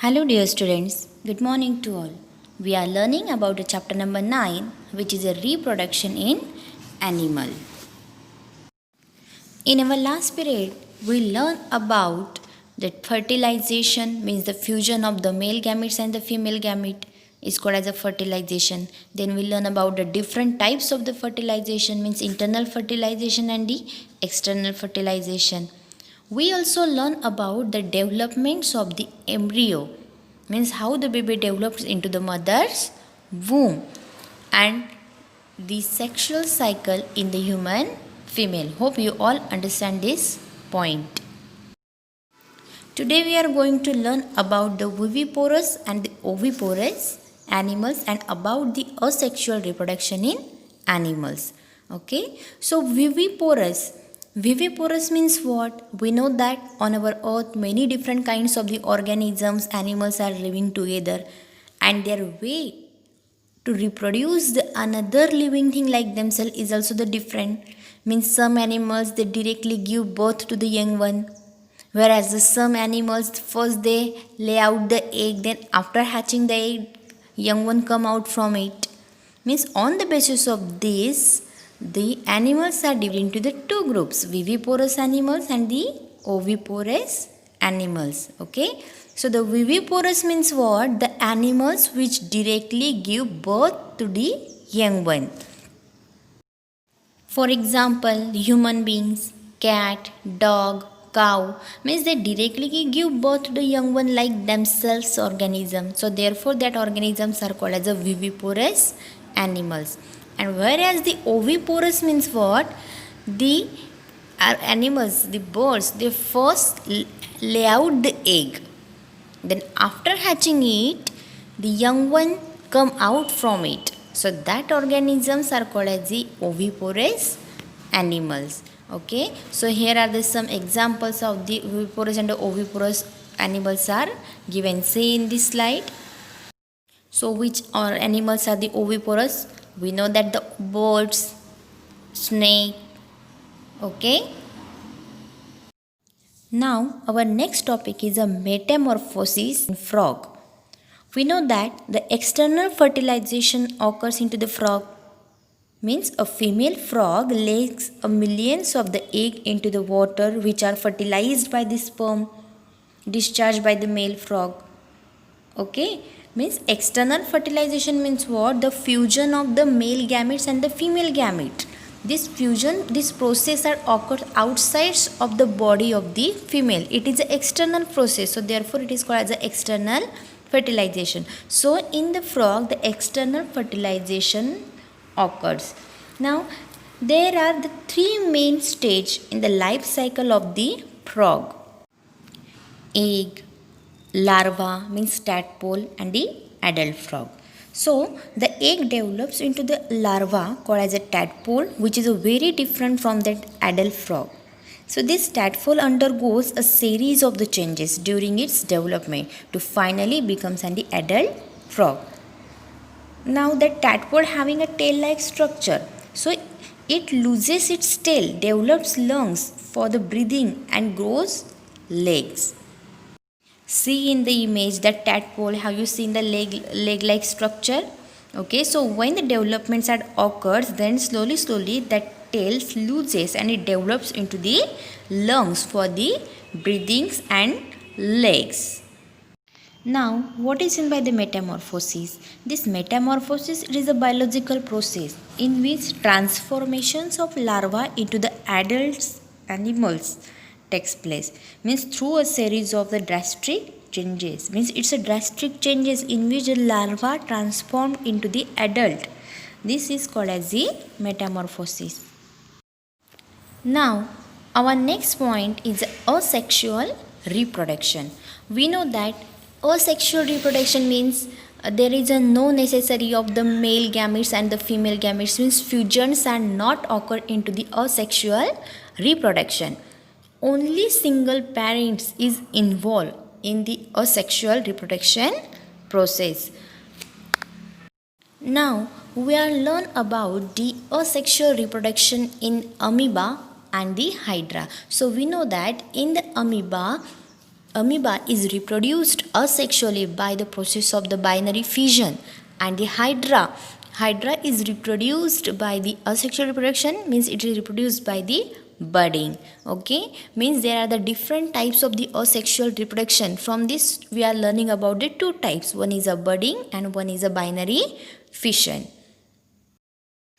Hello, dear students. Good morning to all. We are learning about the chapter number 9, which is a reproduction in animal. In our last period, we learned about that fertilization means the fusion of the male gametes and the female gamete is called as a fertilization. Then we learn about the different types of the fertilization means internal fertilization and the external fertilization. We also learn about the developments of the embryo means how the baby develops into the mother's womb and the sexual cycle in the human female. Hope you all understand this point. Today we are going to learn about the viviparous and the oviparous animals and about the asexual reproduction in animals. Okay, so viviparous means what? We know that on our earth many different kinds of the organisms, animals are living together and their way to reproduce the another living thing like themselves is also the different. Means some animals they directly give birth to the young one, whereas the some animals first they lay out the egg, then after hatching the egg young one come out from it. Means on the basis of this the animals are divided into the two groups, viviparous animals and the oviparous animals. Okay, so the viviparous means what? The animals which directly give birth to the young one. For example, human beings, cat, dog, cow means they directly give birth to the young one like themselves organism. So therefore that organisms are called as a viviparous animals. And whereas the oviparous means what? The animals, the birds, they first lay out the egg. Then after hatching it, the young one come out from it. So that organisms are called as the oviparous animals. Okay, so here are the some examples of the viviparous and the oviparous animals are given. See in this slide. So which are animals are the oviparous? We know that the birds, snake. Okay. Now our next topic is a metamorphosis in frog. We know that the external fertilization occurs into the frog. Means a female frog lays a millions of the egg into the water which are fertilized by the sperm discharged by the male frog. Okay, means external fertilization means what? The fusion of the male gametes and the female gamete. This fusion, this process are occurred outside of the body of the female. It is an external process, so therefore it is called as an external fertilization. So in the frog the external fertilization occurs. Now there are the three main stages in the life cycle of the frog: egg, larva means tadpole and the adult frog. So the egg develops into the larva called as a tadpole, which is a very different from that adult frog. So this tadpole undergoes a series of the changes during its development to finally becomes an adult frog. Now the tadpole having a tail-like structure, so it loses its tail, develops lungs for the breathing and grows legs. See in the image that tadpole, have you seen the leg-like structure? Okay, so when the developments had occurs, then slowly that tail loses and it develops into the lungs for the breathings and legs. Now, what is meant by the metamorphosis? This metamorphosis is a biological process in which transformations of larvae into the adult animals takes place. Means through a series of the drastic changes. Means it's a drastic changes in which the larva transformed into the adult. This is called as the metamorphosis. Now, our next point is asexual reproduction. We know that asexual reproduction means there is a no necessary of the male gametes and the female gametes, means fusions are not occur into the asexual reproduction. Only single parents is involved in the asexual reproduction process. Now we are learn about the asexual reproduction in amoeba and the hydra. So we know that in the amoeba Amoeba is reproduced asexually by the process of the binary fission, and the hydra is reproduced by the asexual reproduction, means it is reproduced by the budding. Okay, means there are the different types of the asexual reproduction. From this we are learning about the two types, one is a budding and one is a binary fission.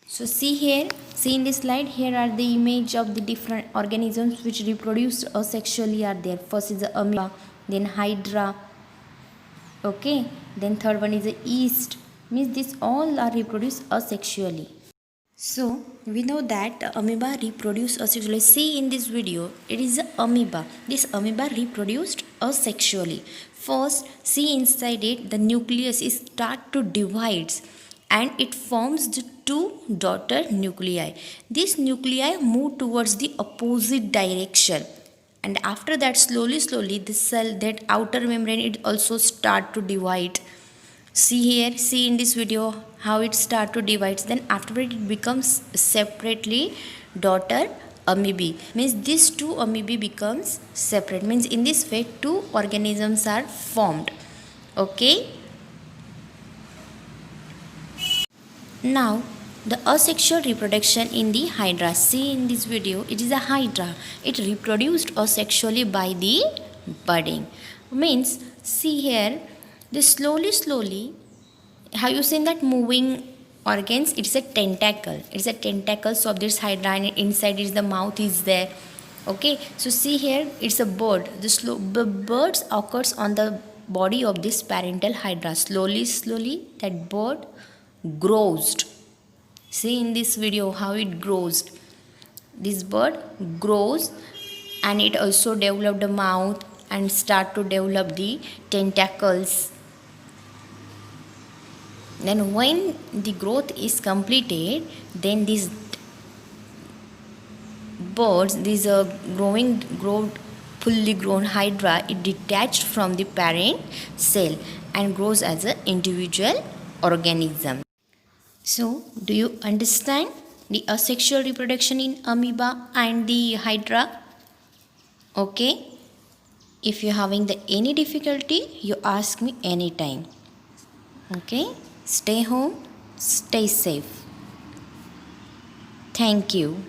So see in this slide, here are the image of the different organisms which reproduce asexually are there. First is the amoeba, then hydra, okay, then third one is the yeast, means these all are reproduced asexually. So we know that the amoeba reproduce asexually. See in this video, it is the amoeba. This amoeba reproduced asexually. First, see inside it, the nucleus is start to divides and it forms the two daughter nuclei. These nuclei move towards the opposite direction, and after that slowly the cell, that outer membrane, it also start to divide. See in this video how it start to divide, then afterward it becomes separately daughter amoebae, means these two amoebae becomes separate, means in this way two organisms are formed. Okay, now the asexual reproduction in the hydra. See in this video, it is a hydra. It reproduced asexually by the budding. Means see here, this slowly, have you seen that moving organs? It's a tentacle. It's a tentacles of this hydra, and inside is the mouth is there. Okay, so see here, it's a bird. The birds occurs on the body of this parental hydra. Slowly that bird grows. See in this video how it grows. This bird grows and it also develop the mouth and start to develop the tentacles. Then when the growth is completed, then these birds, these fully grown hydra, it detached from the parent cell and grows as an individual organism. So, do you understand the asexual reproduction in amoeba and the hydra? Okay. If you're having any difficulty, you ask me anytime. Okay. Stay home, stay safe. Thank you.